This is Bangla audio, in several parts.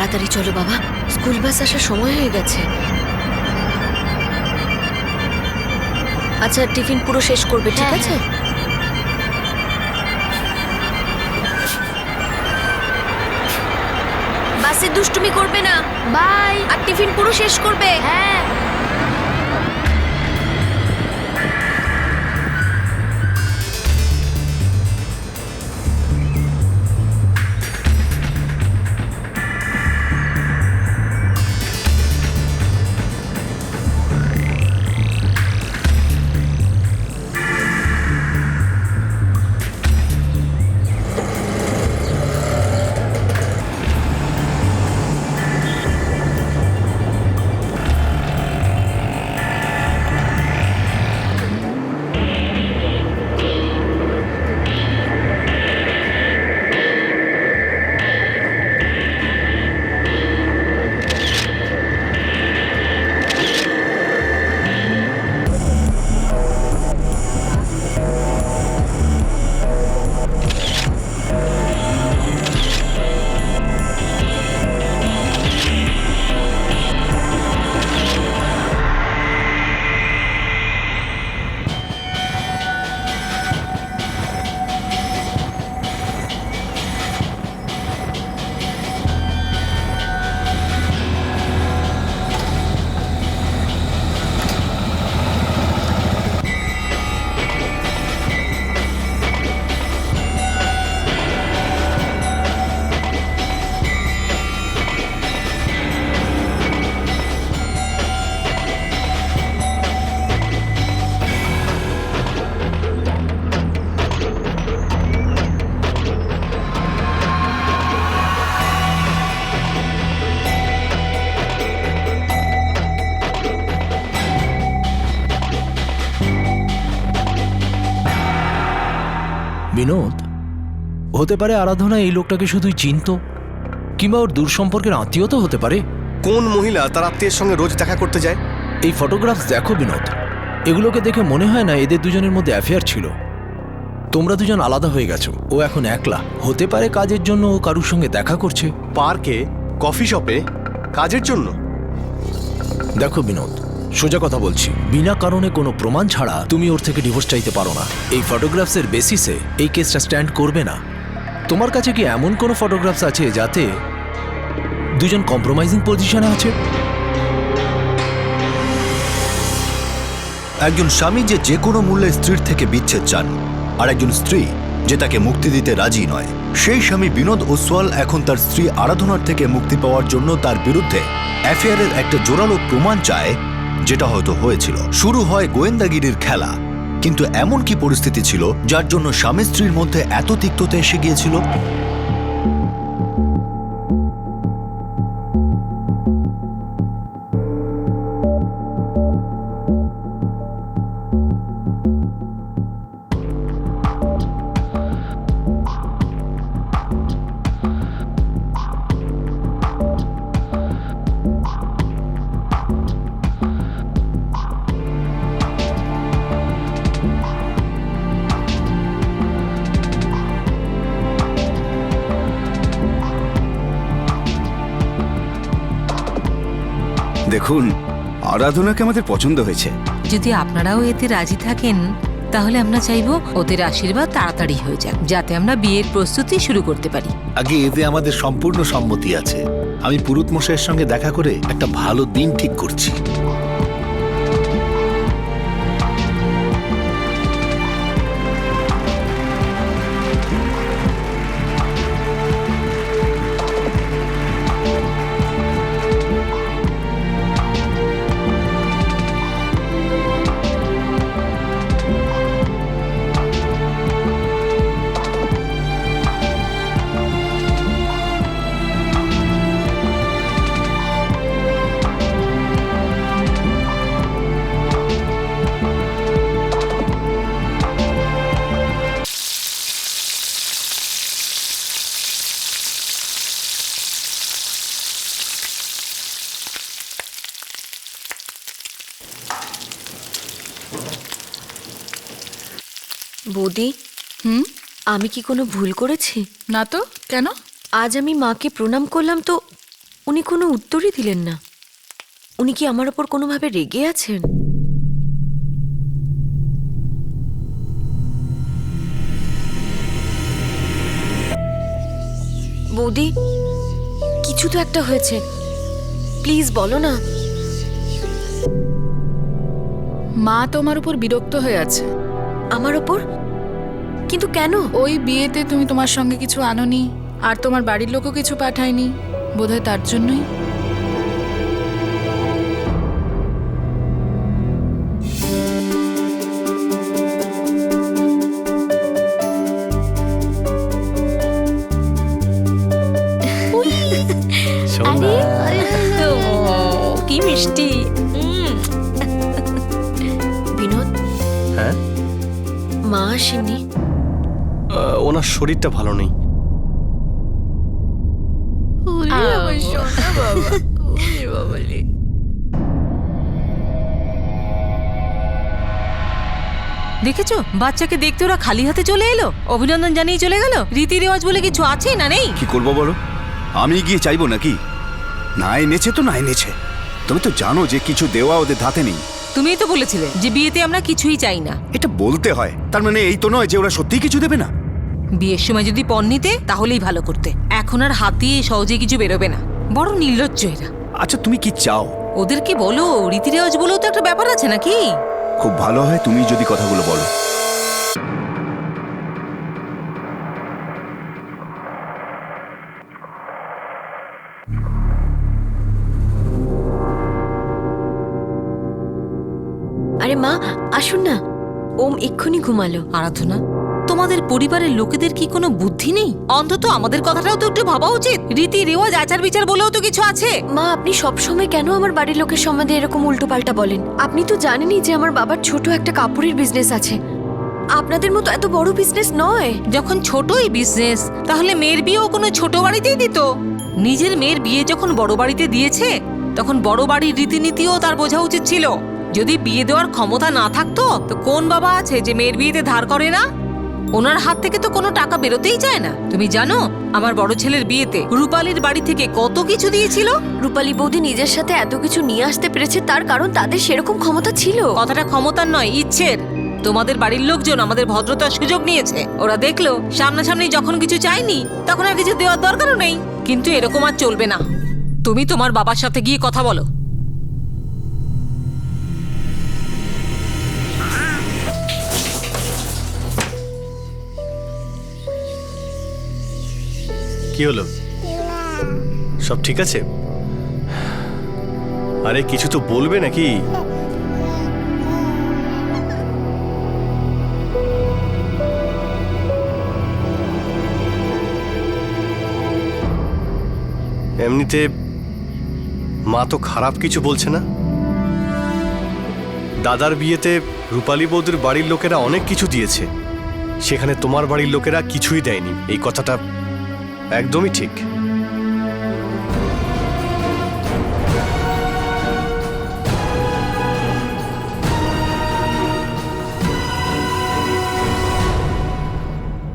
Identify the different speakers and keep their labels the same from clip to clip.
Speaker 1: তাড়াতাড়ি চলো বাবা, স্কুল বাস আসার সময় হয়ে গেছে। আচ্ছা, টিফিন পুরো শেষ করবে, ঠিক আছে? বাসে দুষ্টুমি করবে না, বাই। আর টিফিন পুরো শেষ করবে। হ্যাঁ।
Speaker 2: বিনোদ, হতে পারে আরাধনা এই লোকটাকে শুধুই চিনত, কিংবা ওর দূর সম্পর্কের আত্মীয় তো হতে পারে।
Speaker 3: কোন মহিলা তার আত্মীয়ের সঙ্গে রোজ দেখা করতে যায়?
Speaker 2: এই ফটোগ্রাফস দেখো বিনোদ, এগুলোকে দেখে মনে হয় না এদের দুজনের মধ্যে অ্যাফেয়ার ছিল। তোমরা দুজন আলাদা হয়ে গেছো, ও এখন একলা। হতে পারে কাজের জন্য ও কারুর সঙ্গে দেখা করছে।
Speaker 3: পার্কে, কফি শপে, কাজের জন্য।
Speaker 2: দেখো বিনোদ, সোজা কথা বলছি, বিনা কারণে কোনো প্রমাণ ছাড়া তুমি ওর থেকে ডিভোর্স চাইতে পারো না। এই ফটোগ্রাফসের বেসিসে এই কেসটা স্ট্যান্ড করবে না। তোমার কাছে কি এমন কোনো ফটোগ্রাফস আছে যাতে দুজন কম্প্রোমাইজিং পজিশনে আছে?
Speaker 4: একজন স্বামী যে কোনো মূল্যে স্ত্রীর থেকে বিচ্ছেদ চান, আর একজন স্ত্রী যে তাকে মুক্তি দিতে রাজি নয়। সেই স্বামী বিনোদ ওসওয়াল এখন তার স্ত্রী আরাধনার থেকে মুক্তি পাওয়ার জন্য তার বিরুদ্ধে অ্যাফেয়ারের একটা জোরালো প্রমাণ চায়, যেটা হয়তো হয়েছিল। শুরু হয় গোয়েন্দাগিরির খেলা, কিন্তু এমন কি পরিস্থিতি ছিল যার জন্য স্বামী স্ত্রীর মধ্যে এত তিক্ততা এসে গিয়েছিল?
Speaker 5: দেখুন, আরাধনাকে আমাদের পছন্দ হয়েছে।
Speaker 6: যদি আপনারাও এতে রাজি থাকেন তাহলে আমরা চাইবো ওদের আশীর্বাদ তাড়াতাড়ি হয়ে যাক, যাতে আমরা বিয়ের প্রস্তুতি শুরু করতে পারি।
Speaker 7: আগে এতে আমাদের সম্পূর্ণ সম্মতি আছে। আমি পুরুত মশাইয়ের সঙ্গে দেখা করে একটা ভালো দিন ঠিক করছি।
Speaker 1: বৌদি, আমি কি কোনো ভুল করেছি?
Speaker 8: না তো, কেন?
Speaker 1: আজ আমি মাকে প্রণাম করলাম তো উনি কোনো উত্তরই দিলেন না। উনি কি আমার ওপর কোনোভাবে রেগে আছেন? বৌদি, কিছু তো একটা হয়েছে, প্লিজ বলো না।
Speaker 8: মা তোমার উপর বিরক্ত হয়ে আছে।
Speaker 1: আমার ওপর? কিন্তু কেন?
Speaker 8: ওই বিয়েতে তুমি তোমার সঙ্গে কিছু আনোনি, আর তোমার বাড়ির লোকও কিছু পাঠায়নি, বোধহয় তার জন্যই।
Speaker 1: কি মিষ্টি। বিনোদ,
Speaker 3: হ্যাঁ,
Speaker 1: মা আসেনি?
Speaker 3: ওনার শরীরটা ভালো নেই।
Speaker 6: দেখেছো বাচ্চাকে দেখতে ওরা খালি হাতে চলে এলো, অভিনন্দন জানিয়ে চলে গেল। রীতি রেওয়াজ বলে কিছু আছে না নেই?
Speaker 5: কি করবো বলো, আমি গিয়ে চাইবো নাকি? না এনেছে তো না এনেছে, তুমি তো জানো যে কিছু দেওয়া ওদের ধাতে নেই।
Speaker 6: তুমিই তো বলেছিলে যে বিয়েতে আমরা কিছুই চাই না।
Speaker 5: এটা বলতে হয়, তার মানে এই তো নয় যে ওরা সত্যিই কিছু দেবে না।
Speaker 6: বিয়ের সময় যদি পণ নিতে তাহলেই ভালো করতে, এখন আর হাত দিয়ে সহজে কিছু বেরোবে না। বড় নির্লজ্জ এরা।
Speaker 5: আচ্ছা তুমি কি চাও?
Speaker 6: ওদেরকে বলো, রীতি রেওয়াজ বলেও তো একটা ব্যাপার আছে নাকি?
Speaker 5: খুব ভালো হয় তুমি যদি কথাগুলো বলো।
Speaker 1: আরে মা, আসুন না। ওম এক্ষুনি ঘুমালো।
Speaker 6: আরাধনা, তোমাদের পরিবারের লোকেদের কি কোনো বুদ্ধি নেই? অন্তত আমাদের কথাটাও তো একটু ভাবা উচিত। রীতি রেওয়াজ আচার বিচার বলেও তো কিছু আছে।
Speaker 1: মা, আপনি সবসময় কেন আমার বাড়ির লোকের সম্বন্ধে এরকম উল্টোপাল্টা বলেন? আপনি তো জানেনই যে আমার বাবার ছোট একটা কাপড়ের বিজনেস আছে। আপনাদের মতো এত বড় বিজনেস নয়।
Speaker 6: যখন ছোটই বিজনেস, তাহলে মেয়ের বিয়েও কোনো ছোট বাড়িতেই দিত। নিজের মেয়ের বিয়ে যখন বড় বাড়িতে দিয়েছে, তখন বড় বাড়ির রীতিনীতিও তার বোঝা উচিত ছিল। যদি বিয়ে দেওয়ার ক্ষমতা না থাকতো, তো কোন বাবা আছে যে মেয়ের বিয়েতে ধার করে না? ওনার হাত থেকে তো কোনো টাকা বেরোতেই চায় না। তুমি জানো আমার বড় ছেলের বিয়েতে রূপালীর বাড়ি থেকে কত কিছু দিয়েছিল?
Speaker 1: রূপালী বৌদি নিজের সাথে এত কিছু নিয়ে আসতে পেরেছে তার কারণ তাদের সেরকম ক্ষমতা ছিল।
Speaker 6: কথাটা ক্ষমতার নয়, ইচ্ছের। তোমাদের বাড়ির লোকজন আমাদের ভদ্রতার সুযোগ নিয়েছে। ওরা দেখলো সামনাসামনি যখন কিছু চাইনি, তখন আর কিছু দেওয়ার দরকারও নেই। কিন্তু এরকম আর চলবে না। তুমি তোমার বাবার সাথে গিয়ে কথা বলো।
Speaker 3: কি হলো? সব ঠিক আছে? আরে কিছু তো বলবে নাকি? এমনিতে মা তো খারাপ কিছু বলছে না। দাদার বিয়েতে রূপালী বৌদির বাড়ির লোকেরা অনেক কিছু দিয়েছে, সেখানে তোমার বাড়ির লোকেরা কিছুই দেয়নি। এই কথাটা একদমই ঠিক।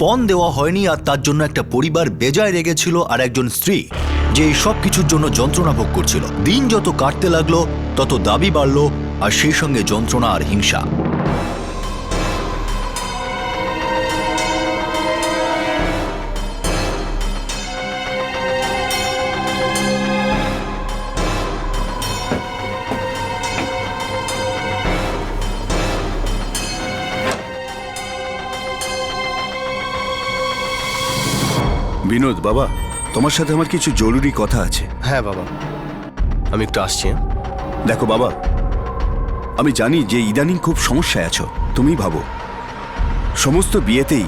Speaker 4: পণ দেওয়া হয়নি আর তার জন্য একটা পরিবার বেজায় রেগেছিল, আর একজন স্ত্রী যে এই সব কিছুর জন্য যন্ত্রণা ভোগ করছিল। দিন যত কাটতে লাগলো তত দাবি বাড়লো, আর সেই সঙ্গে যন্ত্রণা আর হিংসা।
Speaker 5: বিনোদ বাবা, তোমার সাথে আমার কিছু জরুরি কথা আছে।
Speaker 3: হ্যাঁ বাবা, আমি একটু আসছি।
Speaker 5: দেখো বাবা, আমি জানি যে ইদানিং খুব সমস্যায় আছো। তুমি ভাবো সমস্ত বিয়েতেই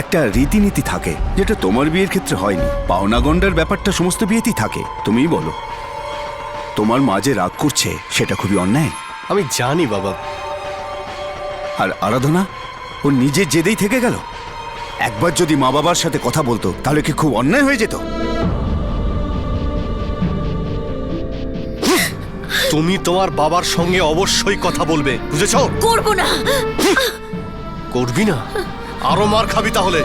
Speaker 5: একটা রীতিনীতি থাকে, যেটা তোমার বিয়ের ক্ষেত্রে হয়নি। পাওনা গন্ডার ব্যাপারটা সমস্ত বিয়েতেই থাকে। তুমিই বলো, তোমার মা যে রাগ করছে সেটা খুবই অন্যায়।
Speaker 3: আমি জানি বাবা।
Speaker 5: আর আরাধনা, ও নিজের জেদেই থেকে গেল। একবার যদি মা বাবার সাথে কথা বলতো তাহলে কি খুব অন্যায় হয়ে যেত?
Speaker 3: তুমি তোমার বাবার সঙ্গে অবশ্যই কথা বলবে, বুঝেছো?
Speaker 1: করবো না।
Speaker 3: করবি না? আরো মার খাবি তাহলে।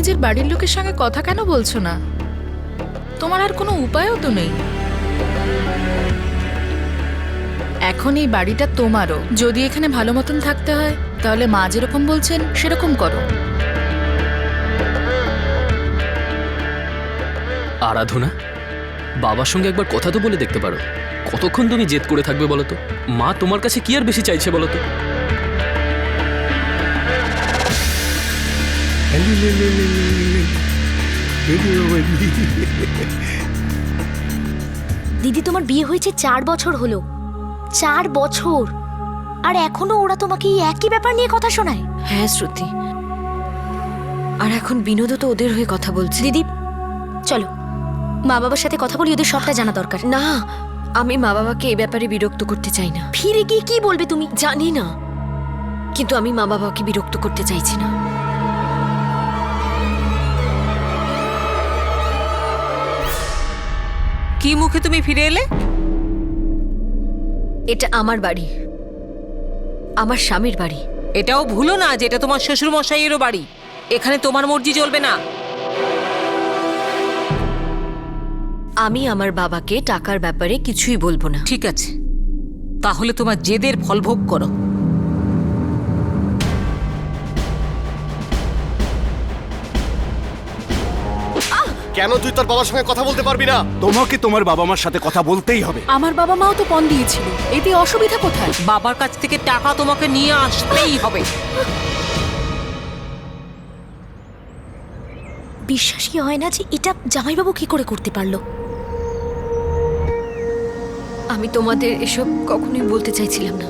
Speaker 8: নিজের বাড়ির লোকের সঙ্গে কথা কেন বলছো না? তোমার আর কোনো উপায়ও তো নেই। এখন এই বাড়িটা তোমারও। যদি এখানে ভালো মতন থাকতে হয় তাহলে মা যেরকম বলছেন সেরকম করো।
Speaker 9: আরাধনা, বাবার সঙ্গে একবার কথা তো বলে দেখতে পারো। কতক্ষণ তুমি জেদ করে থাকবে বলো তো? মা তোমার কাছে কি আর বেশি চাইছে বলো তো?
Speaker 10: দিদি, তোমার বিয়ে হয়েছে 4 বছর হলো। 4 বছর, আর এখনো ওরা তোমাকে এই একই ব্যাপার নিয়ে কথা শোনায়?
Speaker 1: হ্যাঁ শ্রুতি, আর এখন বিনোদও তো ওদের হয়ে কথা বলছে।
Speaker 10: দিদি চলো, মা বাবার সাথে কথা বলি, ওদের সবটা জানা দরকার।
Speaker 1: না, আমি মা বাবাকে এই ব্যাপারে বিরক্ত করতে চাই না।
Speaker 10: ফিরে গিয়ে কি বলবে তুমি?
Speaker 1: জানি না, কিন্তু আমি মা বাবাকে বিরক্ত করতে চাইছি না।
Speaker 6: কি মুখে তুমি ফিরে এলে?
Speaker 1: এটা আমার বাড়ি, আমার স্বামীর বাড়ি।
Speaker 6: এটাও ভুলো না যে এটা তোমার শ্বশুর মশাইয়েরও বাড়ি। এখানে তোমার মর্জি চলবে না।
Speaker 1: আমি আমার বাবাকে টাকার ব্যাপারে কিছুই বলবো না।
Speaker 6: ঠিক আছে, তাহলে তোমার জেদের ফল ভোগ করো।
Speaker 3: কেন তুই তোর বাবার সঙ্গে কথা বলতে পারবি না?
Speaker 5: তোমাকে তোমার বাবা মার সাথে কথা বলতেই হবে।
Speaker 8: আমার বাবা মাও তো পণ দিয়েছিল, এতে অসুবিধা কোথায়?
Speaker 6: বাবার কাছ থেকে টাকা তোমাকে নিয়ে আসতেই হবে।
Speaker 10: বিশ্বাসই হয় না যে এটা জামাইবাবু কি করে করতে পারলো।
Speaker 1: আমি তোমাদের এসব কখনোই বলতে চাইছিলাম না,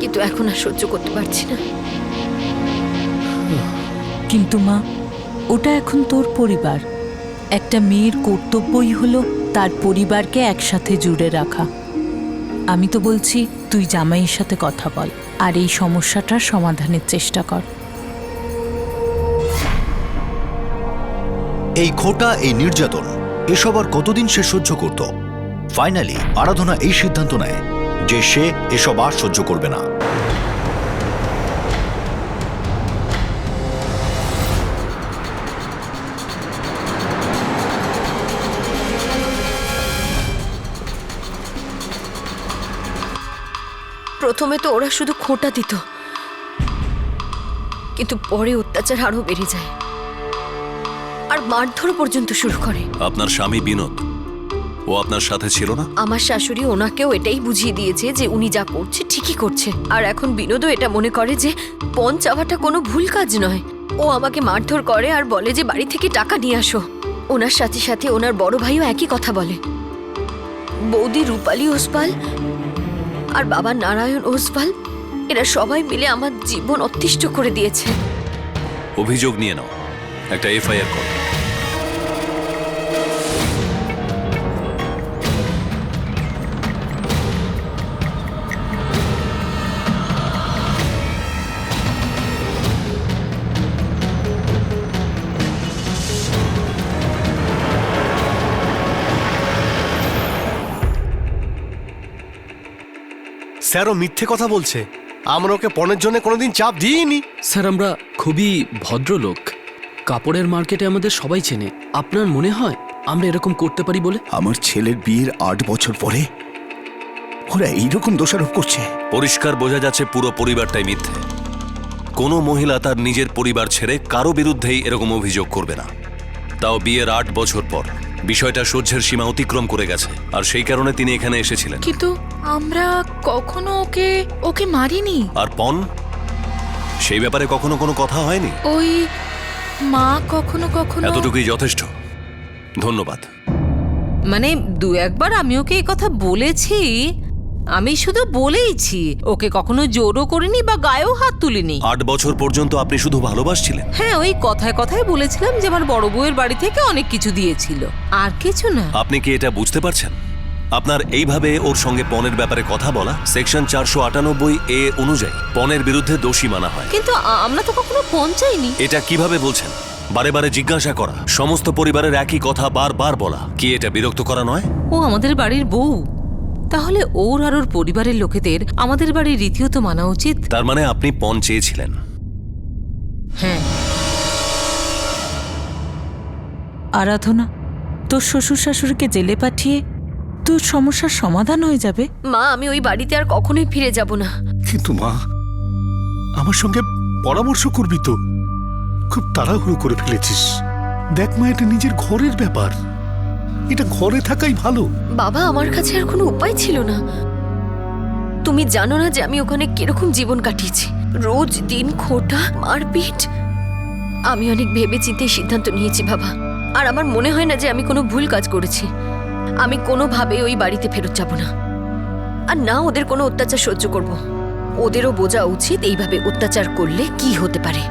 Speaker 1: কিন্তু এখন আর সহ্য করতে পারছি না।
Speaker 11: কিন্তু মা, ওটা এখন তোর পরিবার। একটা মেয়ের কর্তব্যই হলো তার পরিবারকে একসাথে জুড়ে রাখা। আমি তো বলছি তুই জামাইয়ের সাথে কথা বল আর এই সমস্যাটার সমাধানের চেষ্টা কর।
Speaker 4: এই খোটা, এই নির্যাতন, এসব আর কতদিন সে সহ্য করত? ফাইনালি আরাধনা এই সিদ্ধান্ত নেয় যে সে এসব আর সহ্য করবে না।
Speaker 1: প্রথমে তো ওরা শুধু খোঁটা দিত, কিন্তু পরে অত্যাচার আরো বেড়ে যায় আর মারধর পর্যন্ত শুরু করে।
Speaker 12: আপনার স্বামী বিনোদ, ও আপনার সাথে ছিল না?
Speaker 1: আমার শাশুড়ি ওনাকেও এটাই বুঝিয়ে দিয়েছে যে উনি যা করছে ঠিকই করছে। আর এখন বিনোদও এটা মনে করে যে পণ চাওয়াটা কোনো ভুল কাজ নয়। ও আমাকে মারধর করে আর বলে যে বাড়ি থেকে টাকা নিয়ে আসো। ওনার সাথে সাথে ওনার বড় ভাইও একই কথা বলে। বৌদি রূপালী ওসপাল আর বাবা নারায়ণ ওসপাল, এরা সবাই মিলে আমার জীবন অতিষ্ঠ করে দিয়েছে।
Speaker 12: অভিযোগ নিয়ে নাও, একটা এফআইআর করো।
Speaker 3: স্যার, ও মিথ্যে কথা বলছে। আমরা ওকে পণের জন্য কোনোদিন চাপ দিইনি।
Speaker 9: স্যার, আমরা খুবই ভদ্রলোক। কাপড়ের মার্কেটে আমাদের সবাই চেনে। আপনার মনে হয় আমরা এরকম করতে পারি বলে?
Speaker 5: আমার ছেলের বিয়ের 8 বছর পরে ওরা এইরকম দোষারোপ করছে।
Speaker 12: পরিষ্কার বোঝা যাচ্ছে পুরো পরিবারটাই মিথ্যে। কোনো মহিলা তার নিজের পরিবার ছেড়ে কারো বিরুদ্ধেই এরকম অভিযোগ করবে না, তাও বিয়ের 8 বছর পর। বিষয়টা সহ্যের সীমা অতিক্রম করে গেছে, আর সেই কারণে তিনি এখানে এসেছিলেন।
Speaker 8: কিন্তু আমরা কখনো ওকে মারিনি।
Speaker 12: আর পণ, সেই ব্যাপারে কখনো কোনো কথা হয়নি?
Speaker 8: ওই মা কখনো কখনো।
Speaker 12: এতটুকুই যথেষ্ট, ধন্যবাদ।
Speaker 6: মানে 2-1বার আমি ওকে এই কথা বলেছি। আমি শুধু বলেইছি, ওকে কখনো জোরও করিনি বা গায়েও হাত তুলিনি।
Speaker 12: 8 বছর পর্যন্ত আপনি শুধু ভালোবাসছিলেন?
Speaker 6: হ্যাঁ, ওই কথায় কথায় বলেছিলাম যে আমার বড় বউয়ের বাড়ি থেকে অনেক কিছু দিয়েছিল, আর কিছু না।
Speaker 12: আপনি কি এটা বুঝতে পারছেন? আপনার এইভাবে ওর সঙ্গে পণের ব্যাপারে কথা বলা সেকশন 498A অনুযায়ী পণের বিরুদ্ধে দোষী মানা হয়।
Speaker 6: কিন্তু আমরা তো কখনো পণ চাইনি।
Speaker 12: এটা কিভাবে বলছেন? বারে বারে জিজ্ঞাসা করা, সমস্ত পরিবারের একই কথা বারবার বলা, কি এটা বিরক্ত করা নয়?
Speaker 6: ও আমাদের বাড়ির বউ, তাহলে ওর আর ওর পরিবারের লোকেদের আমাদের বাড়ির রীতিও তো মানা উচিত।
Speaker 12: তার মানে আপনি পণ চেয়েছিলেন?
Speaker 6: হ্যাঁ।
Speaker 11: আরাধনা, তোর শ্বশুর শাশুড়িকে জেলে পাঠিয়ে তোর সমস্যার সমাধান হয়ে যাবে।
Speaker 1: মা, আমি ওই বাড়িতে আর কখনোই ফিরে যাব না।
Speaker 7: কিন্তু মা, আমার সঙ্গে পরামর্শ করবি তো? খুব তাড়াহুড়ো করে ফেলেছিস। দেখ মা, এটা নিজের ঘরের ব্যাপার, এটা ঘরে থাকাই ভালো।
Speaker 1: বাবা, আমার কাছে আর কোনো উপায় ছিল না। তুমি জানো না যে আমি ওখানে কিরকম জীবন কাটিয়েছি, রোজ দিন খোটা, মারপিট। আমি অনেক ভেবে চিন্তে সিদ্ধান্ত নিয়েছি বাবা, আর আমার মনে হয় না যে আমি কোনো ভুল কাজ করেছি। আমি কোনোভাবে ওই বাড়িতে ফেরত যাব না, আর না ওদের কোনো অত্যাচার সহ্য করব। ওদেরও বোঝা উচিত এইভাবে অত্যাচার করলে কি হতে পারে।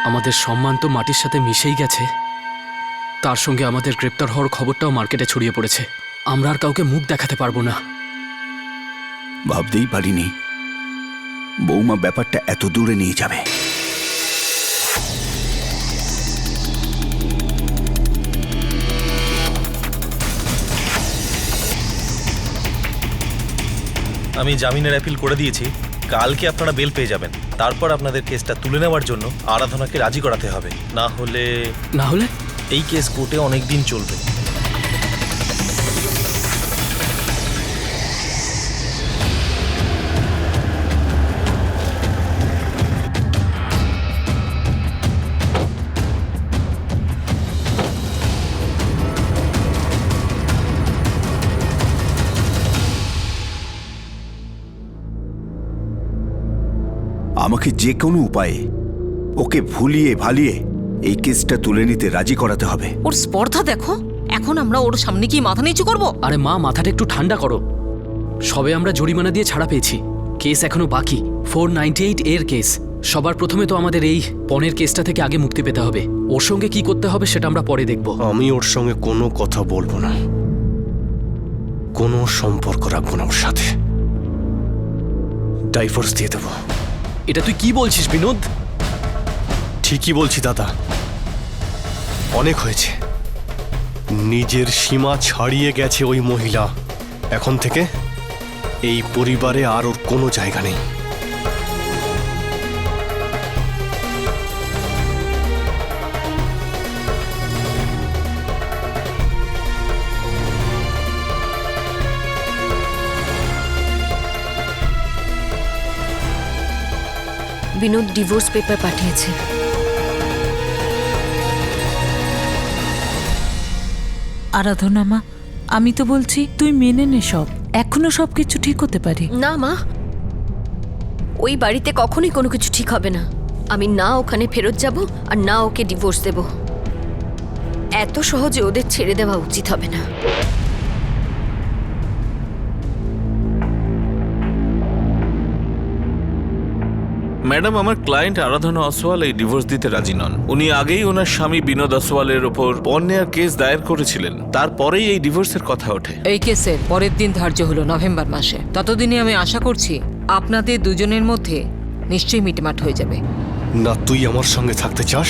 Speaker 9: আমাদের সম্মান তো মাটির সাথে মিশেই গেছে, তার সঙ্গে আমাদের গ্রেপ্তার হওয়ার খবরটাও মার্কেটে ছড়িয়ে পড়েছে। আমরা আর কাউকে মুখ দেখাতে পারবো না।
Speaker 5: ভাবতেই পারিনি বৌমা ব্যাপারটা এত দূরে নিয়ে যাবে।
Speaker 13: আমি জামিনের অ্যাপিল করে দিয়েছি, কালকে আপনারা বেল পেয়ে যাবেন। তারপর আপনাদের কেসটা তুলে নেওয়ার জন্য আরাধনাকে রাজি করাতে হবে, না হলে এই কেস কোর্টে অনেক দিন চলবে।
Speaker 5: আমাকে যে কোনো উপায়ে ওকে ভুলিয়ে ভালিয়ে এই কেসটা তুলে নিতে রাজি করাতে হবে।
Speaker 6: ওর স্পর্ধা দেখো, এখন আমরা ওর সামনে কি মাথা নিচু করবো?
Speaker 9: আরে মা, মাথাটা একটু ঠান্ডা করো। সবে আমরা জরিমানা দিয়ে ছাড়া পেয়েছি, কেস এখনো বাকি। 498 এর কেস। সবার প্রথমে তো আমাদের এই পনের কেসটা থেকে আগে মুক্তি পেতে হবে। ওর সঙ্গে কি করতে হবে সেটা আমরা পরে দেখব।
Speaker 3: আমি ওর সঙ্গে কোনো কথা বলবো না, কোনো সম্পর্ক রাখবো না ওর সাথে। ডাইভোর্স দিয়ে দেবো।
Speaker 9: এটা তুই কি বলছিস বিনোদ?
Speaker 3: ঠিকই বলছি দাদা, অনেক হয়েছে। নিজের সীমা ছাড়িয়ে গেছে ওই মহিলা। এখন থেকে এই পরিবারে আর ওর কোনো জায়গা নেই।
Speaker 1: বিনোদ ডিভোর্স পেপার পাঠিয়েছে।
Speaker 11: আরাধনা মা, আমি তো বলছি তুই মেনে নে সব, এখনো সবকিছু ঠিক হতে পারে।
Speaker 1: না মা, ওই বাড়িতে কখনোই কোনো কিছু ঠিক হবে না। আমি না ওখানে ফেরত যাব আর না ওকে ডিভোর্স দেব। এত সহজে ওদের ছেড়ে দেওয়া উচিত হবে না।
Speaker 14: ম্যাডাম, আমার ক্লায়েন্ট আরাধনা অসওয়াল এই ডিভোর্স দিতে রাজি নন। উনি আগেই ওনার স্বামী বিনোদ অসওয়ালের ওপর পণ নেওয়ার কেস দায়ের করেছিলেন, তারপরেই এই ডিভোর্সের কথা ওঠে।
Speaker 6: এই কেসের পরের দিন ধার্য হলো নভেম্বর মাসে। ততদিনে আমি আশা করছি আপনাদের দুজনের মধ্যে নিশ্চয়ই মিটমাট হয়ে যাবে।
Speaker 3: না তুই আমার সঙ্গে থাকতে চাস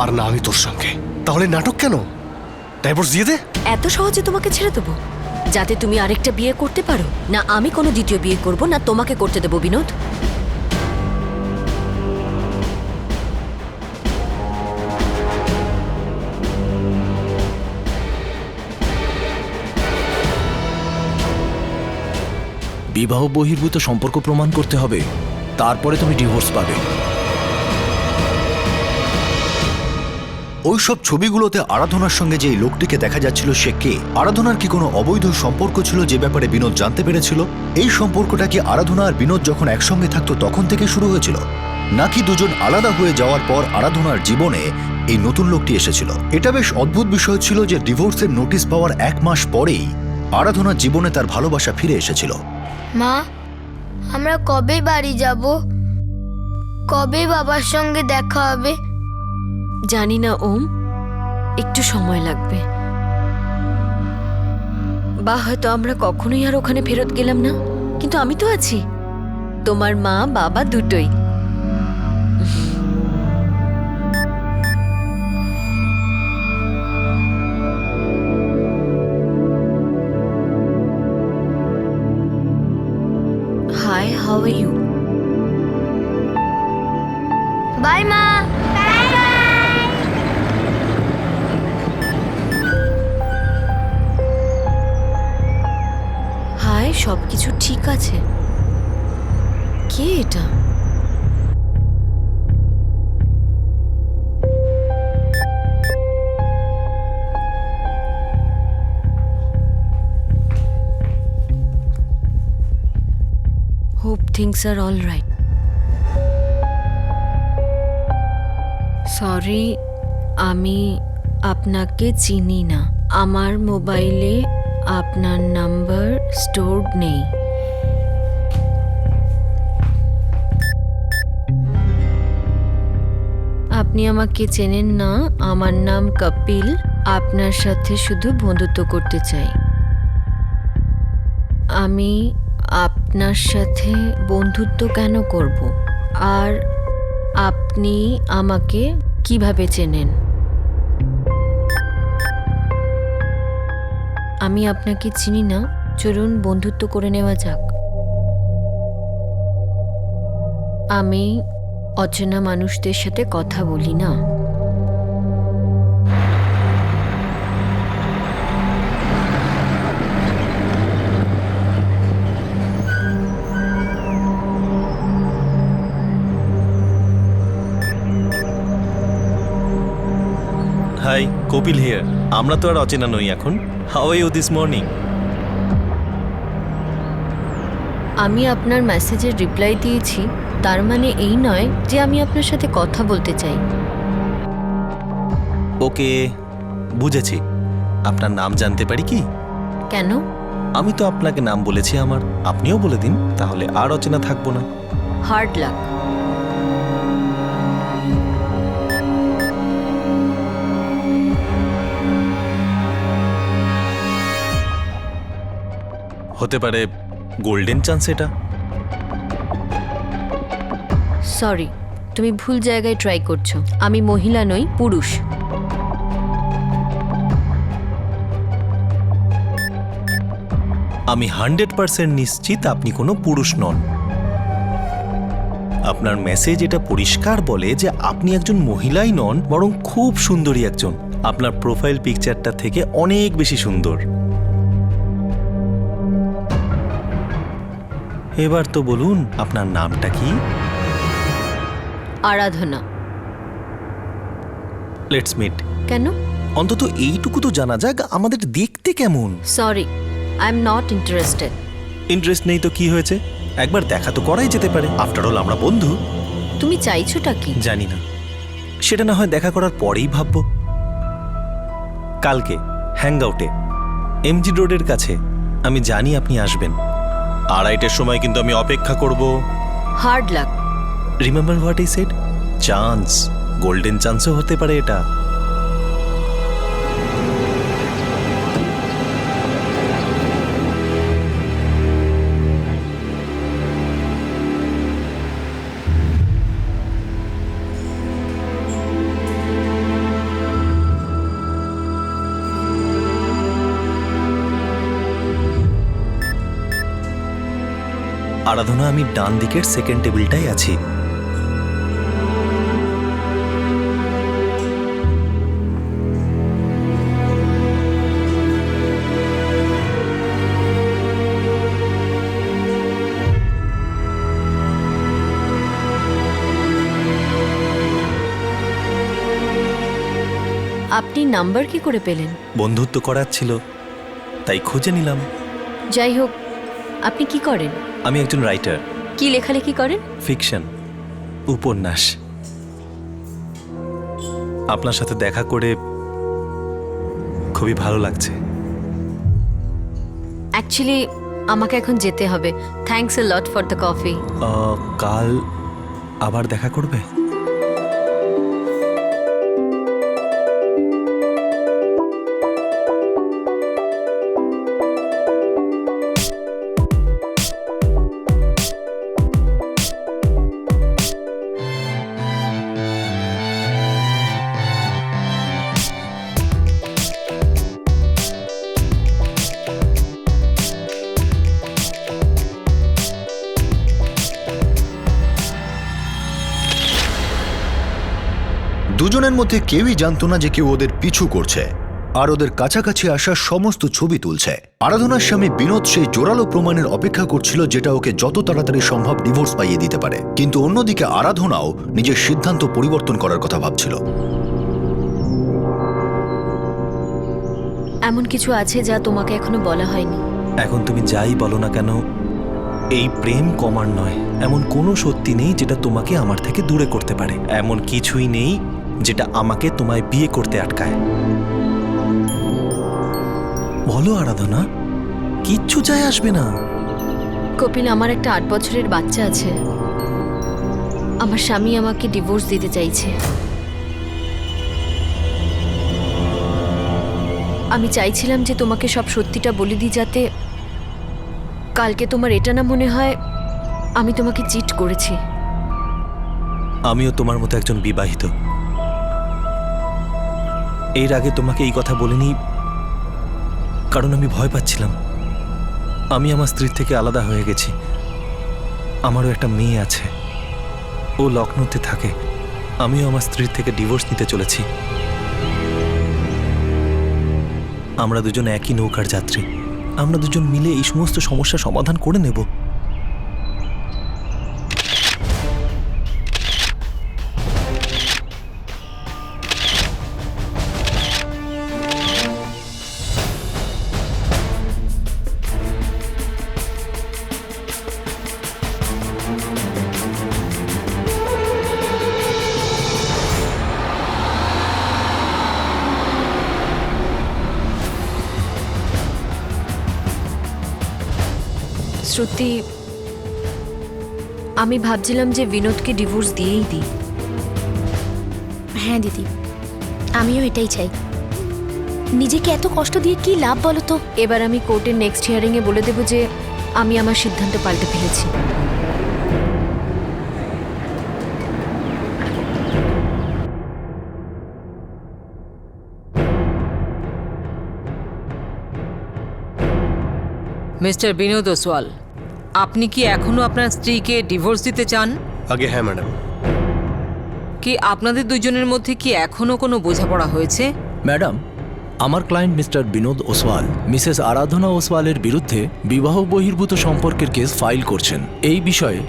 Speaker 3: আর না আমি তোর সঙ্গে, তাহলে নাটক কেন? ডাইভোর্স দিয়ে দে।
Speaker 1: এত সহজে তোমাকে ছেড়ে দেবো যাতে তুমি আরেকটা বিয়ে করতে পারো? না আমি কোনো দ্বিতীয় বিয়ে করব, না তোমাকে করতে দেবো বিনোদ।
Speaker 2: বিবাহ বহির্ভূত সম্পর্ক প্রমাণ করতে হবে, তারপরে তুমি ডিভোর্স পাবে।
Speaker 4: ওইসব ছবিগুলোতে আরাধনার সঙ্গে যে লোকটিকে দেখা যাচ্ছিল সে কে? আরাধনার কি কোনো অবৈধ সম্পর্ক ছিল যে ব্যাপারে বিনোদ জানতে পেরেছিল? এই সম্পর্কটা কি আরাধনা আর বিনোদ যখন একসঙ্গে থাকতো তখন থেকে শুরু হয়েছিল, নাকি দুজন আলাদা হয়ে যাওয়ার পর আরাধনার জীবনে এই নতুন লোকটি এসেছিল? এটা বেশ অদ্ভুত বিষয় ছিল যে ডিভোর্সের নোটিশ পাওয়ার 1 মাস পরেই আরাধনার জীবনে তার ভালোবাসা ফিরে এসেছিল।
Speaker 15: মা, আমরা কবে বাড়ি যাব? কবে বাবার সঙ্গে দেখা হবে?
Speaker 1: জানি না ওম, একটু সময় লাগবে। বা হয়তো আমরা কখনোই আর ওখানে ফেরত গেলাম না, কিন্তু আমি তো আছি, তোমার মা বাবা দুটোই।
Speaker 15: বাই মা।
Speaker 1: হায়, সবকিছু ঠিক আছে। কে এটা? Hope things are all right. Sorry, আমি আপনাকে চিনি না। আমার মোবাইলে আপনার নাম্বার স্টোরড নেই। আপনি আমাকে চেনেন না। আমার নাম কপিল। আপনার সাথে শুধু বন্ধুত্ব করতে চাই। আমি আপনার সাথে বন্ধুত্ব কেন করব? আর আপনি আমাকে কিভাবে চেনেন? আমি আপনাকে চিনি না। চলুন বন্ধুত্ব করে নেওয়া যাক। আমি অচেনা মানুষদের সাথে কথা বলি না।
Speaker 13: Hi, Kapil here. আমরা তো আর অচেনা নই এখন। How are you this morning?
Speaker 1: আমি আপনার মেসেজের রিপ্লাই দিয়েছি, তার মানে এই নয় যে আমি আপনার সাথে কথা বলতে চাই।
Speaker 13: ওকে, বুঝেছি। আপনার নাম জানতে পারি কি?
Speaker 1: কেন?
Speaker 13: আমি তো আপনাকে নাম বলেছি আমার, আপনিও বলে দিন, তাহলে আর অচেনা থাকবো না।
Speaker 1: হার্ড লাক।
Speaker 13: হতে পারে গোল্ডেন চান্স এটা।
Speaker 1: সরি, তুমি ভুল জায়গায় ট্রাই করছো। আমি মহিলা নই, পুরুষ।
Speaker 13: আমি 100% নিশ্চিত আপনি কোনো পুরুষ নন। আপনার মেসেজ এটা পরিষ্কার বলে যে আপনি একজন মহিলাই নন, বরং খুব সুন্দরী একজন। আপনার প্রোফাইল পিকচারটা থেকে অনেক বেশি সুন্দর। এবার তো বলুন, আপনার নামটা কি?
Speaker 1: আরাধনা।
Speaker 13: Let's meet.
Speaker 1: কেন?
Speaker 13: অন্তত এইটুকু তো জানা যাক আমাদের দেখতে কেমন।
Speaker 1: Sorry, I am not interested.
Speaker 13: Interest নেই তো কি হয়েছে? একবার দেখা তো করাই যেতে পারে। আফটার অল আমরা বন্ধু।
Speaker 1: তুমি চাইছোটা কি?
Speaker 13: জানি না, সেটা না হয় দেখা করার পরেই ভাববো। কালকে হ্যাংআউটে এমজি রোডের কাছে। আমি জানি আপনি আসবেন। 2:30টার সময় কিন্তু আমি অপেক্ষা করব।
Speaker 1: Hard luck.
Speaker 13: Remember what I said? Chance, golden চান্সও হতে পারে এটা। আরাধনা, আমি ডান দিকের সেকেন্ড টেবিলটাই আছি।
Speaker 1: আপনি নাম্বার কি করে পেলেন?
Speaker 13: বন্ধুত্ব করার ছিল, তাই খুঁজে নিলাম।
Speaker 1: যাই হোক, আপনি কি করেন?
Speaker 13: আমি একজন রাইটার।
Speaker 1: কি লেখালেখি করেন?
Speaker 13: ফিকশন, উপন্যাস। আপনার সাথে দেখা করে খুবই ভালো লাগছে।
Speaker 1: অ্যাকচুয়ালি আমাকে এখন যেতে হবে। Thanks a lot for the coffee.
Speaker 13: কাল আবার দেখা করবে?
Speaker 4: দুজনের মধ্যে কেউই জানতো না যে কেউ ওদের পিছু করছে আর ওদের কাছাকাছি আসা সমস্ত ছবি তুলছে। আরাধনার স্বামী বিনোদ সেই জোরালো প্রমাণের অপেক্ষা করছিল যেটা ওকে যত তাড়াতাড়ি সম্ভব ডিভোর্স পাইয়ে দিতে পারে, কিন্তু অন্যদিকে আরাধনাও নিজের সিদ্ধান্ত পরিবর্তন করার কথা ভাবছিল।
Speaker 1: এমন কিছু আছে যা তোমাকে এখনো বলা হয়নি।
Speaker 13: এখন তুমি যাই বলো না কেন, এই প্রেম কমার নয়। এমন কোনো সত্যি নেই যেটা তোমাকে আমার থেকে দূরে করতে পারে। এমন কিছুই নেই যেটা আমাকে তোমায় বিয়ে করতে আটকায়। বলো আরাধনা, কিচ্ছু যায় আসবে না।
Speaker 1: কপিল, আমার একটা 8 বছরের বাচ্চা আছে। আমার স্বামী আমাকে ডিভোর্স দিতে চাইছে। আমি চাইছিলাম যে তোমাকে সব সত্যিটা বলে দিই, যাতে কালকে তোমার এটা না মনে হয় আমি তোমাকে চিট করেছি।
Speaker 13: আমিও তোমার মতো একজন বিবাহিত। এর আগে তোমাকে এই কথা বলিনি কারণ আমি ভয় পাচ্ছিলাম। আমি আমার স্ত্রীর থেকে আলাদা হয়ে গেছি। আমারও একটা মেয়ে আছে, ও লখনৌতে থাকে। আমিও আমার স্ত্রীর থেকে ডিভোর্স নিতে চলেছি। আমরা দুজন একই নৌকার যাত্রী। আমরা দুজন মিলে এই সমস্ত সমস্যার সমাধান করে নেব।
Speaker 1: শ্রুতি, আমি ভাবছিলাম যে বিনোদকে ডিভোর্স দিয়েই দিই।
Speaker 10: হ্যাঁ দিদি, আমিও এটাই চাই। নিজেকে এত কষ্ট দিয়ে কি লাভ বলো তো?
Speaker 1: এবার আমি কোর্টের নেক্সট হিয়ারিং এ বলে দেব যে আমি আমার সিদ্ধান্ত পাল্টে ফেলেছি।
Speaker 6: মিস্টার বিনোদ ওসওয়াল, আপনি কি এখনো আপনার স্ত্রীকে ডিভোর্স দিতে চান?
Speaker 3: আগে হ্যাঁ ম্যাডাম।
Speaker 6: কি আপনাদের দুজনের মধ্যে কি এখনো কোনো বোঝাপড়া হয়েছে?
Speaker 2: ম্যাডাম, আমার client mister Binod Oswal Mrs Aradhana ওসওয়ালের বিরুদ্ধে বিবাহ বহির্ভূত সম্পর্কের কেস ফাইল করছেন। এই বিষয়ে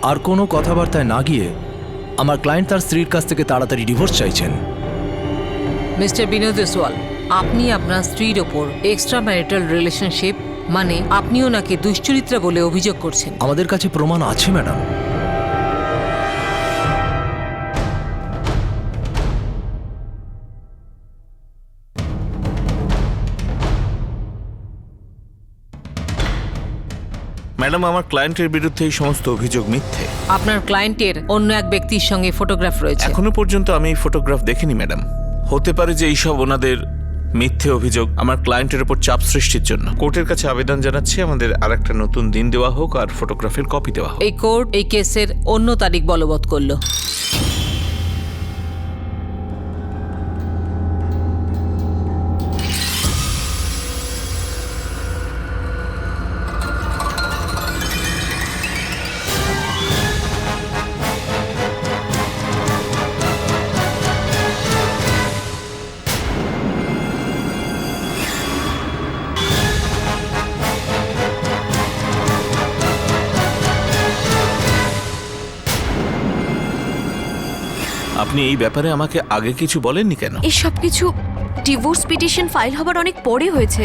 Speaker 2: আর কোনো কথাবার্তায় না গিয়ে আমার ক্লায়েন্ট তার স্ত্রীর কাছ থেকে তাড়াতাড়ি ডিভোর্স চাইছেন।
Speaker 6: মিস্টার বিনোদ ওসওয়াল, আপনি আপনার স্ত্রীর ওপর এক্সট্রা ম্যারিটাল রিলেশনশিপ মানে আপনি ওনাকে দুশ্চরিত্রা বলে অভিযোগ করছেন।
Speaker 2: আমাদের কাছে প্রমাণ আছে ম্যাডাম।
Speaker 14: ম্যাডাম, আমার ক্লায়েন্টের বিরুদ্ধে এই সমস্ত অভিযোগ মিথ্যে।
Speaker 6: আপনার ক্লায়েন্টের অন্য এক ব্যক্তির সঙ্গে ফটোগ্রাফ রয়েছে।
Speaker 14: এখনো পর্যন্ত আমি এই ফটোগ্রাফ দেখিনি ম্যাডাম। হতে পারে যে এইসব ওনাদের মিথ্যে অভিযোগ আমার ক্লায়েন্টের উপর চাপ সৃষ্টির জন্য। কোর্টের কাছে আবেদন জানাচ্ছি আমাদের আরেকটা নতুন দিন দেওয়া হোক আর ফটোগ্রাফের কপি দেওয়া হোক।
Speaker 6: এই কোর্ট এই কেসের অন্য তারিখ বলবৎ করলো।
Speaker 14: আপনি এই ব্যাপারে আমাকে আগে কিছু বলেননি কেন?
Speaker 1: এই সব কিছু ডিভোর্স পিটিশন ফাইল হবার অনেক পরে হয়েছে।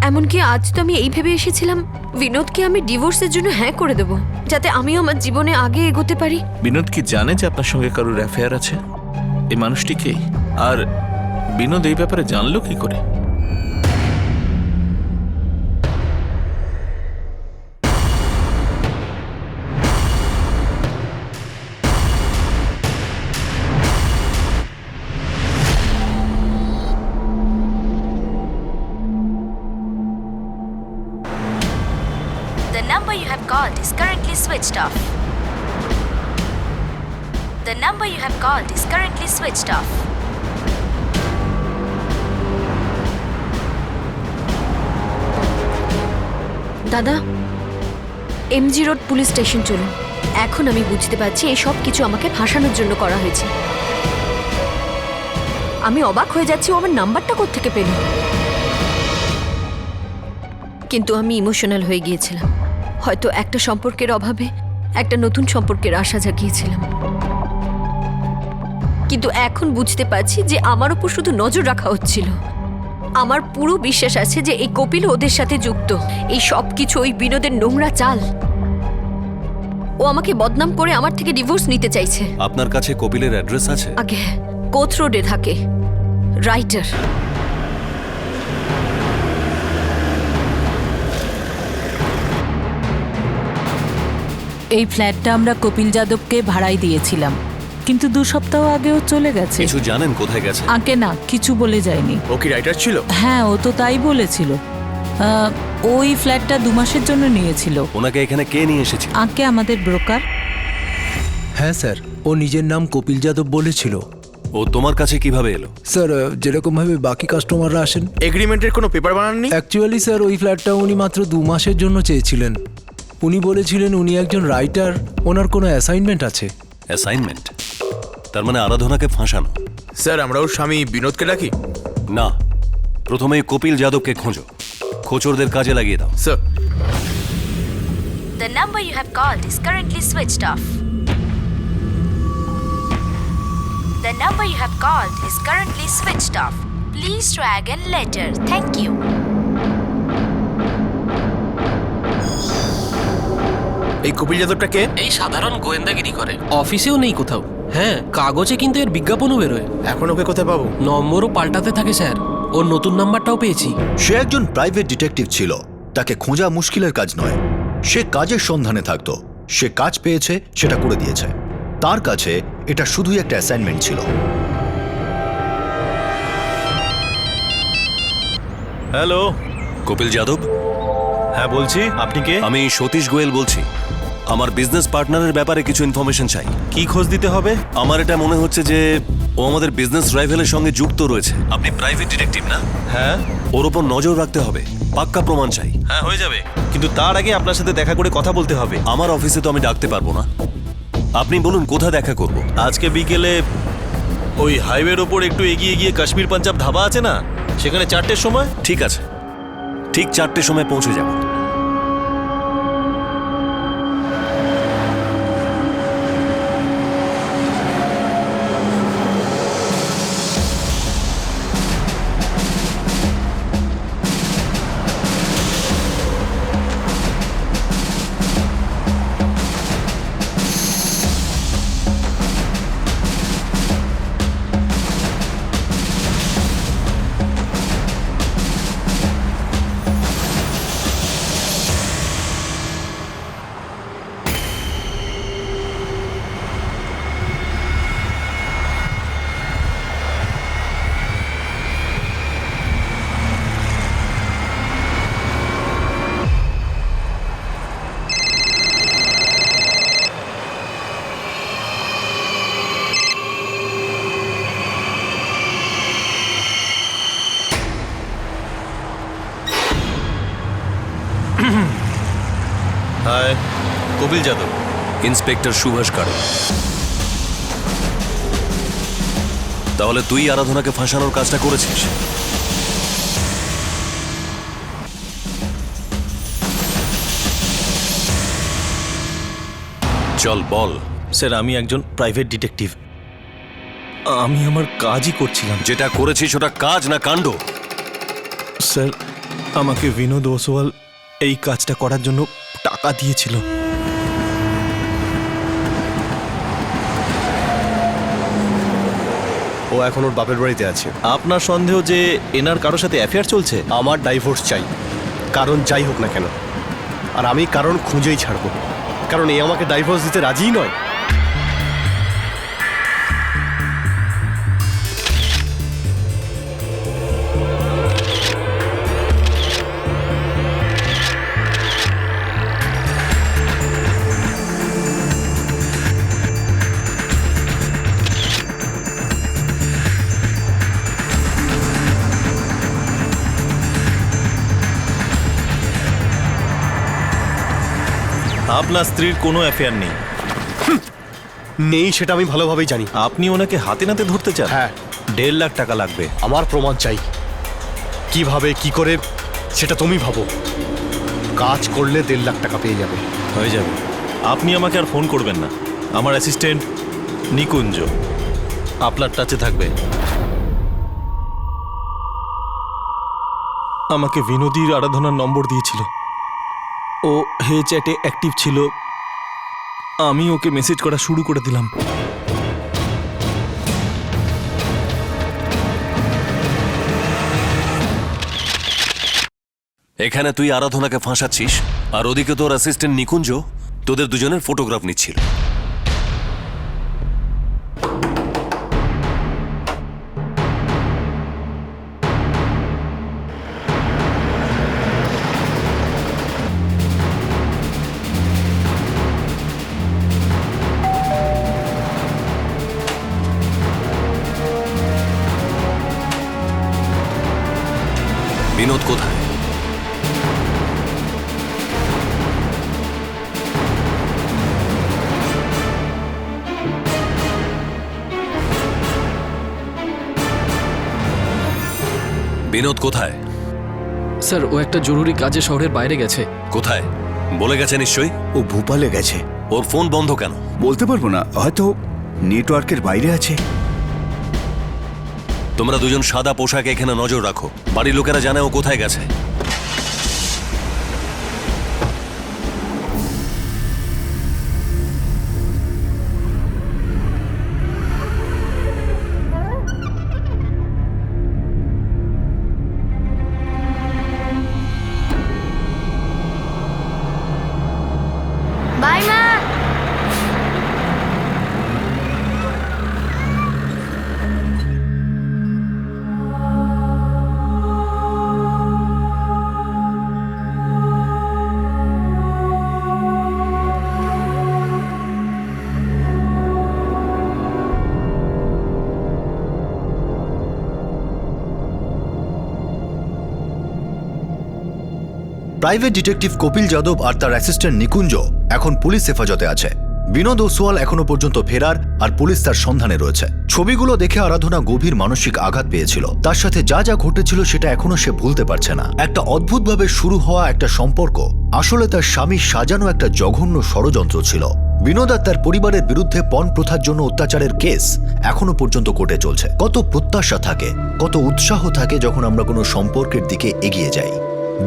Speaker 1: এমনকি আজ তো আমি এই ভেবে এসেছিলাম বিনোদকে আমি ডিভোর্সের জন্য হ্যাঁ করে দেব, যাতে আমিও আমার জীবনে আগে এগোতে পারি।
Speaker 14: বিনোদ কি জানে যে আপনার সঙ্গে কারোর অ্যাফেয়ার আছে? এই মানুষটি কে? আর বিনোদ এই ব্যাপারে জানলো কি করে?
Speaker 10: The number you have called is currently switched off. The number you have called is currently switched off.
Speaker 1: দাদা, এমজি রোড পুলিশ স্টেশন চলুন। এখন আমি বুঝতে পারছি এই সব কিছু আমাকে ফাঁসানোর জন্য করা হয়েছে। আমি অবাক হয়ে যাচ্ছি ও আমার নাম্বারটা কোত্থেকে পেল। কিন্তু আমি ইমোশনাল হয়ে গিয়েছিলাম, হয়তো একটা সম্পর্কের অভাবে একটা নতুন সম্পর্কের আশা জাগিয়েছিলাম। কিন্তু এখন বুঝতে পারছি যে আমার উপর শুধু নজর রাখা হচ্ছিল। আমার পুরো বিশ্বাস আছে যে এই কপিল ওদের সাথে যুক্ত। এই সব কিছু ওই বিনোদের নোংরা চাল। ও আমাকে বদনাম করে আমার থেকে ডিভোর্স নিতে চাইছে।
Speaker 12: আপনার কাছে কপিলের অ্যাড্রেস আছে?
Speaker 1: আগে কোথ রোডে থাকে, রাইটার।
Speaker 11: এই ফ্ল্যাটটা আমরা কপিল যাদবকে ভাড়াই দিয়েছিলাম, কিন্তু 2 সপ্তাহ আগেও চলে গেছে।
Speaker 12: কিছু জানেন কোথায় গেছে?
Speaker 11: আগে না, কিছু বলে যায়নি।
Speaker 14: ও কি রাইটার ছিল?
Speaker 11: হ্যাঁ, ও তো তাই বলেছিল। ওই ফ্ল্যাটটা 2 মাসের জন্য নিয়েছিল।
Speaker 12: ওনাকে এখানে কে নিয়ে এসেছে?
Speaker 11: আগে আমাদের ব্রোকার।
Speaker 2: হ্যাঁ স্যার, ও নিজের নাম কপিল যাদব বলেছিল।
Speaker 12: ও তোমার কাছে কিভাবে এলো?
Speaker 2: স্যার, যেরকমভাবে বাকি কাস্টমাররা আসেন।
Speaker 14: এগ্রিমেন্টের কোনো পেপার বানাননি?
Speaker 2: অ্যাকচুয়ালি স্যার, ওই ফ্ল্যাটটা উনি মাত্র 2 মাসের জন্য চেয়েছিলেন। উনি বলেছিলেন উনি একজন রাইটার, ওনার কোনো অ্যাসাইনমেন্ট আছে।
Speaker 12: অ্যাসাইনমেন্ট? তার মানে আরাধনাকে ফাঁসানো।
Speaker 14: স্যার, আমরা ওর স্বামী বিনোদকে ডাকি?
Speaker 12: না, প্রথমেই কপিল যাদবকে খোঁজো, খোঁচরদের কাজে লাগিয়ে দাও।
Speaker 14: Sir.
Speaker 10: The number you have called is currently switched off. The number you have called is currently switched off. Please try again later. Thank you.
Speaker 14: এই কপিল যাদবটা কে?
Speaker 9: এই সাধারণ গোয়েন্দাগিরি করে, অফিসেও নেই কোথাও। হ্যাঁ, কাগজে কিন্তু এর বিজ্ঞাপনও বেরোয়।
Speaker 14: এখন ওকে কোথায় পাবো?
Speaker 9: নম্বরও পাল্টাতে থাকে স্যার, ওর নতুন নাম্বারটাও পেয়েছি।
Speaker 4: সে একজন প্রাইভেট ডিটেকটিভ ছিল, তাকে খোঁজা মুশকিলের কাজ নয়। সে কাজের সন্ধানে থাকতো, সে কাজ পেয়েছে, সেটা করে দিয়েছে। তার কাছে এটা শুধুই একটা অ্যাসাইনমেন্ট ছিল।
Speaker 3: হ্যালো,
Speaker 12: কপিল যাদব?
Speaker 3: হ্যাঁ বলছি, আপনি কে?
Speaker 12: আমি সতীশ গোয়েল বলছি। আমার বিজনেস পার্টনারের ব্যাপারে কিছু ইনফরমেশন চাই।
Speaker 3: কি খোঁজ দিতে হবে?
Speaker 12: আমার এটা মনে হচ্ছে যে ও আমাদের বিজনেস রাইভেলের সঙ্গে যুক্ত রয়েছে। আপনি প্রাইভেট ডিটেকটিভ না?
Speaker 3: হ্যাঁ।
Speaker 12: ওর ওপর নজর রাখতে হবে, পাক্কা প্রমাণ চাই।
Speaker 3: হ্যাঁ, হয়ে যাবে, কিন্তু তার আগে আপনার সাথে দেখা করে কথা বলতে হবে।
Speaker 12: আমার অফিসে তো আমি ডাকতে পারবো না। আপনি বলুন কোথায় দেখা করব?
Speaker 3: আজকে বিকেলে ওই হাইওয়ের ওপর একটু এগিয়ে গিয়ে কাশ্মীর পাঞ্জাব ধাবা আছে না, সেখানে 4টের সময়।
Speaker 12: ঠিক আছে, ঠিক 4টের সময় পৌঁছে যাব।
Speaker 3: হাই, কপিল যাদব।
Speaker 12: ইন্সপেক্টর সুভাষ কারে। তাহলে তুই আরাধনাকে ফাঁসানোর কাজটা করেছিস? চল বল।
Speaker 13: স্যার, আমি একজন প্রাইভেট ডিটেকটিভ। আমি আমার কাজই করছিলাম।
Speaker 12: যেটা করেছিস ওটা কাজ না কাণ্ড?
Speaker 13: স্যার, আমাকে বিনোদ ওসওয়াল এই কাজটা করার জন্য টাকা দিয়েছিল।
Speaker 3: ও এখন ওর বাপের বাড়িতে আছে। আপনার সন্দেহ যে এনার কারোর সাথে অ্যাফেয়ার চলছে? আমার ডাইভোর্স চাই, কারণ যাই হোক না কেন। আর আমি কারণ খুঁজেই ছাড়বো, কারণ এ আমাকে ডাইভোর্স দিতে রাজিই নয়। আপনার স্ত্রীর কোনো অ্যাফেয়ার নেই, নেই সেটা আমি ভালোভাবেই জানি।
Speaker 13: আপনি ওনাকে হাতে নাতে ধরতে চান?
Speaker 3: হ্যাঁ।
Speaker 13: 1.5 লাখ টাকা লাগবে।
Speaker 3: আমার প্রমাণ চাই। কিভাবে কি করে সেটা তুমি ভাবো। কাজ করলে 1.5 লাখ টাকা পেয়ে যাবে।
Speaker 13: হয়ে যাবে। আপনি আমাকে আর ফোন করবেন না। আমার অ্যাসিস্ট্যান্ট নিকুঞ্জ আপনার টাচে থাকবে। আমাকে বিনোদীর আরাধনার নম্বর দিয়েছিল। ও হে চ্যাটে অ্যাক্টিভ ছিল। আমি ওকে মেসেজ করা শুরু করে দিলাম।
Speaker 12: এখানে তুই আরাধনাকে ফাঁসাচ্ছিস আর ওদিকে তোর অ্যাসিস্ট্যান্ট নিকুঞ্জ তোদের দুজনের ফটোগ্রাফ নিচ্ছিল। বিনোদ কোথায়? বিনোদ কোথায়?
Speaker 9: স্যার ও একটা জরুরি কাজে শহরের বাইরে গেছে।
Speaker 12: কোথায় বলে গেছে নিশ্চয়ই?
Speaker 5: ও ভোপালে গেছে।
Speaker 12: ওর ফোন বন্ধ কেন?
Speaker 5: বলতে পারবো না, হয়তো নেটওয়ার্কের বাইরে আছে।
Speaker 12: তোমরা দুজন সাদা পোশাকে এখানে নজর রাখো। বাড়ির লোকেরা জানে ও কোথায় গেছে।
Speaker 15: বাই মা।
Speaker 4: প্রাইভেট ডিটেকটিভ কপিল যাদব আর তার অ্যাসিস্ট্যান্ট নিকুঞ্জ এখন পুলিশ হেফাজতে আছে। বিনোদ ওসওয়াল এখনো পর্যন্ত ফেরার আর পুলিশ তার সন্ধানে রয়েছে। ছবিগুলো দেখে আরাধনা গভীর মানসিক আঘাত পেয়েছিল। তার সাথে যা যা ঘটেছিল সেটা এখনো সে ভুলতে পারছে না। একটা অদ্ভুতভাবে শুরু হওয়া একটা সম্পর্ক আসলে তার স্বামীর সাজানো একটা জঘন্য ষড়যন্ত্র ছিল। বিনোদ আর তার পরিবারের বিরুদ্ধে পণ প্রথার জন্য অত্যাচারের কেস এখনো পর্যন্ত কোর্টে চলছে। কত প্রত্যাশা থাকে, কত উৎসাহ থাকে যখন আমরা কোনো সম্পর্কের দিকে এগিয়ে যাই,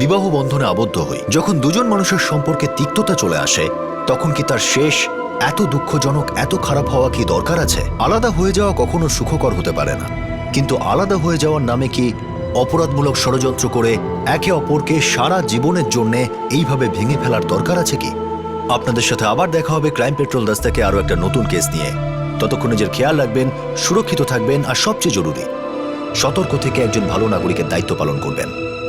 Speaker 4: বিবাহ বন্ধনে আবদ্ধ হই। যখন দুজন মানুষের সম্পর্কে তিক্ততা চলে আসে তখন কি তার শেষ এত দুঃখজনক, এত খারাপ হওয়া কি দরকার আছে? আলাদা হয়ে যাওয়া কখনো সুখকর হতে পারে না, কিন্তু আলাদা হয়ে যাওয়ার নামে কি অপরাধমূলক ষড়যন্ত্র করে একে অপরকে সারা জীবনের জন্য এইভাবে ভেঙে ফেলার দরকার আছে কি? আপনাদের সাথে আবার দেখা হবে ক্রাইম পেট্রোল 10 থেকে আরও একটা নতুন কেস নিয়ে। ততক্ষণ নিজের খেয়াল রাখবেন, সুরক্ষিত থাকবেন আর সবচেয়ে জরুরি সতর্ক থেকে একজন ভালো নাগরিকের দায়িত্ব পালন করবেন।